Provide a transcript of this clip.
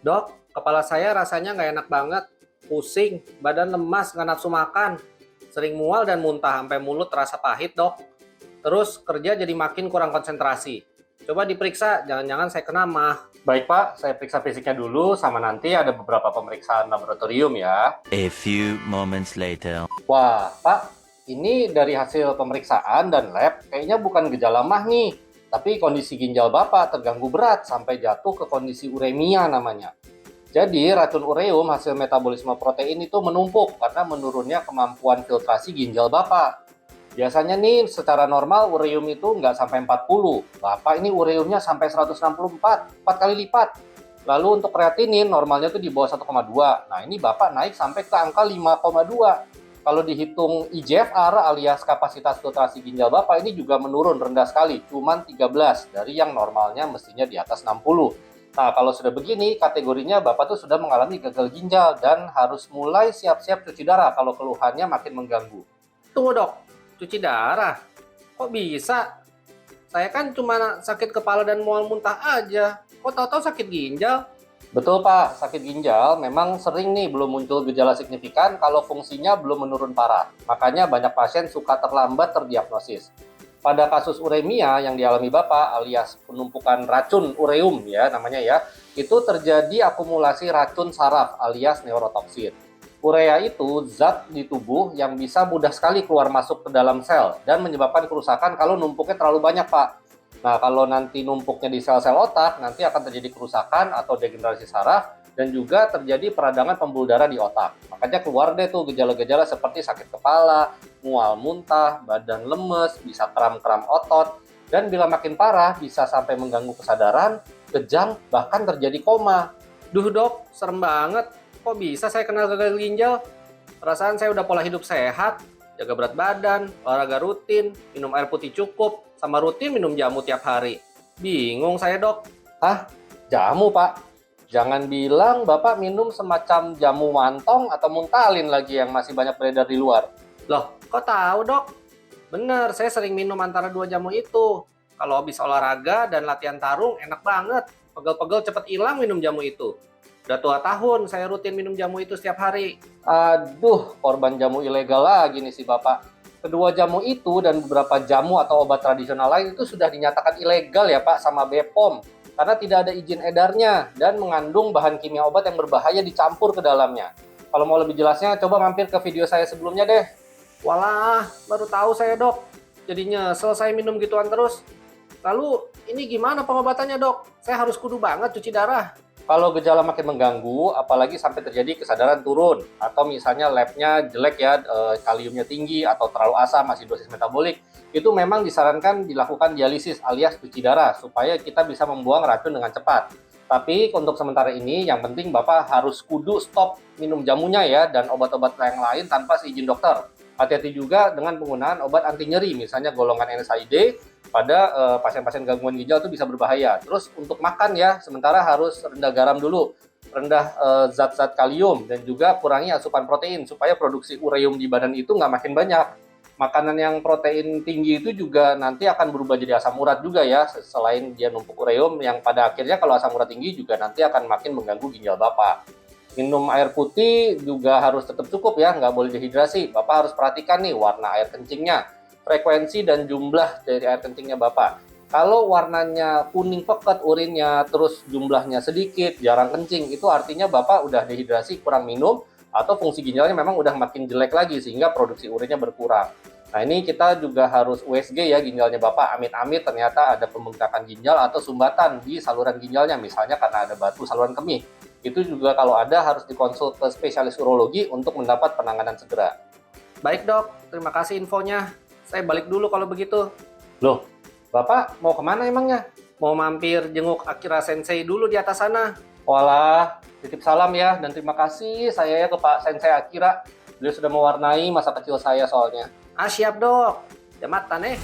Dok, kepala saya rasanya nggak enak banget. Pusing, badan lemas, nggak nafsu makan. Sering mual dan muntah sampai mulut terasa pahit, dok. Terus kerja jadi makin kurang konsentrasi. Coba diperiksa, jangan-jangan saya kena mah. Baik Pak, saya periksa fisiknya dulu sama nanti ada beberapa pemeriksaan laboratorium ya. A few moments later. Wah Pak, ini dari hasil pemeriksaan dan lab kayaknya bukan gejala mah nih, tapi kondisi ginjal Bapak terganggu berat sampai jatuh ke kondisi uremia namanya. Jadi racun ureum hasil metabolisme protein itu menumpuk karena menurunnya kemampuan filtrasi ginjal Bapak. Biasanya nih secara normal ureum itu nggak sampai 40. Bapak ini ureumnya sampai 164, 4 kali lipat. Lalu untuk kreatinin normalnya tuh di bawah 1,2. Nah ini Bapak naik sampai ke angka 5,2. Kalau dihitung IGFR alias kapasitas filtrasi ginjal Bapak ini juga menurun rendah sekali, cuman 13 dari yang normalnya mestinya di atas 60. Nah, kalau sudah begini, kategorinya Bapak tuh sudah mengalami gagal ginjal dan harus mulai siap-siap cuci darah kalau keluhannya makin mengganggu. Tunggu dok, cuci darah. Kok bisa? Saya kan cuma sakit kepala dan mual muntah aja. Kok tahu-tahu sakit ginjal? Betul Pak, sakit ginjal memang sering nih belum muncul gejala signifikan kalau fungsinya belum menurun parah. Makanya banyak pasien suka terlambat terdiagnosis. Pada kasus uremia yang dialami Bapak alias penumpukan racun ureum ya namanya ya, itu terjadi akumulasi racun saraf alias neurotoksin. Urea itu zat di tubuh yang bisa mudah sekali keluar masuk ke dalam sel dan menyebabkan kerusakan kalau numpuknya terlalu banyak Pak. Nah kalau nanti numpuknya di sel-sel otak, nanti akan terjadi kerusakan atau degenerasi saraf dan juga terjadi peradangan pembuluh darah di otak. Makanya keluar deh tuh gejala-gejala seperti sakit kepala, mual muntah, badan lemes, bisa kram-kram otot, dan bila makin parah bisa sampai mengganggu kesadaran, kejang, bahkan terjadi koma. Duh dok, serem banget. Kok bisa saya kena gagal ginjal? Perasaan saya udah pola hidup sehat, jaga berat badan, olahraga rutin, minum air putih cukup, sama rutin minum jamu tiap hari. Bingung saya dok. Hah? Jamu Pak? Jangan bilang Bapak minum semacam jamu mantong atau muntalin lagi yang masih banyak beredar di luar. Loh, kok tahu dok? Bener, saya sering minum antara dua jamu itu. Kalau habis olahraga dan latihan tarung enak banget. Pegel-pegel cepet hilang minum jamu itu. Udah tua tahun saya rutin minum jamu itu setiap hari. Aduh, korban jamu ilegal lagi nih si Bapak. Kedua jamu itu dan beberapa jamu atau obat tradisional lain itu sudah dinyatakan ilegal ya Pak sama BPOM. Karena tidak ada izin edarnya dan mengandung bahan kimia obat yang berbahaya dicampur ke dalamnya. Kalau mau lebih jelasnya, coba mampir ke video saya sebelumnya deh. Walah, baru tahu saya dok. Jadinya selesai minum gituan terus. Lalu ini gimana pengobatannya dok? Saya harus kudu banget cuci darah. Kalau gejala makin mengganggu, apalagi sampai terjadi kesadaran turun, atau misalnya labnya jelek ya, kaliumnya tinggi, atau terlalu asam, masih dosis metabolik, itu memang disarankan dilakukan dialisis alias cuci darah, supaya kita bisa membuang racun dengan cepat. Tapi untuk sementara ini, yang penting Bapak harus kudu stop minum jamunya ya, dan obat-obat yang lain tanpa seizin dokter. Hati-hati juga dengan penggunaan obat anti nyeri, misalnya golongan NSAID, pada pasien-pasien gangguan ginjal itu bisa berbahaya. Terus untuk makan ya, sementara harus rendah garam dulu, rendah zat-zat kalium, dan juga kurangi asupan protein supaya produksi ureum di badan itu nggak makin banyak. Makanan yang protein tinggi itu juga nanti akan berubah jadi asam urat juga ya, selain dia numpuk ureum yang pada akhirnya kalau asam urat tinggi juga nanti akan makin mengganggu ginjal Bapak. Minum air putih juga harus tetap cukup ya, nggak boleh dehidrasi. Bapak harus perhatikan nih warna air kencingnya, frekuensi dan jumlah dari air kencingnya Bapak. Kalau warnanya kuning pekat urinnya, terus jumlahnya sedikit, jarang kencing, itu artinya Bapak udah dehidrasi, kurang minum, atau fungsi ginjalnya memang udah makin jelek lagi sehingga produksi urinnya berkurang. Nah ini kita juga harus USG ya ginjalnya Bapak, amit-amit ternyata ada pembengkakan ginjal atau sumbatan di saluran ginjalnya, misalnya karena ada batu saluran kemih. Itu juga kalau ada harus dikonsul ke spesialis urologi untuk mendapat penanganan segera. Baik dok, terima kasih infonya. Saya balik dulu kalau begitu. Loh, Bapak mau kemana emangnya? Mau mampir jenguk Akira Sensei dulu di atas sana. Walah, titip salam ya dan terima kasih saya ya ke Pak Sensei Akira. Beliau sudah mewarnai masa kecil saya soalnya. Ah siap dok. Jamat taneh.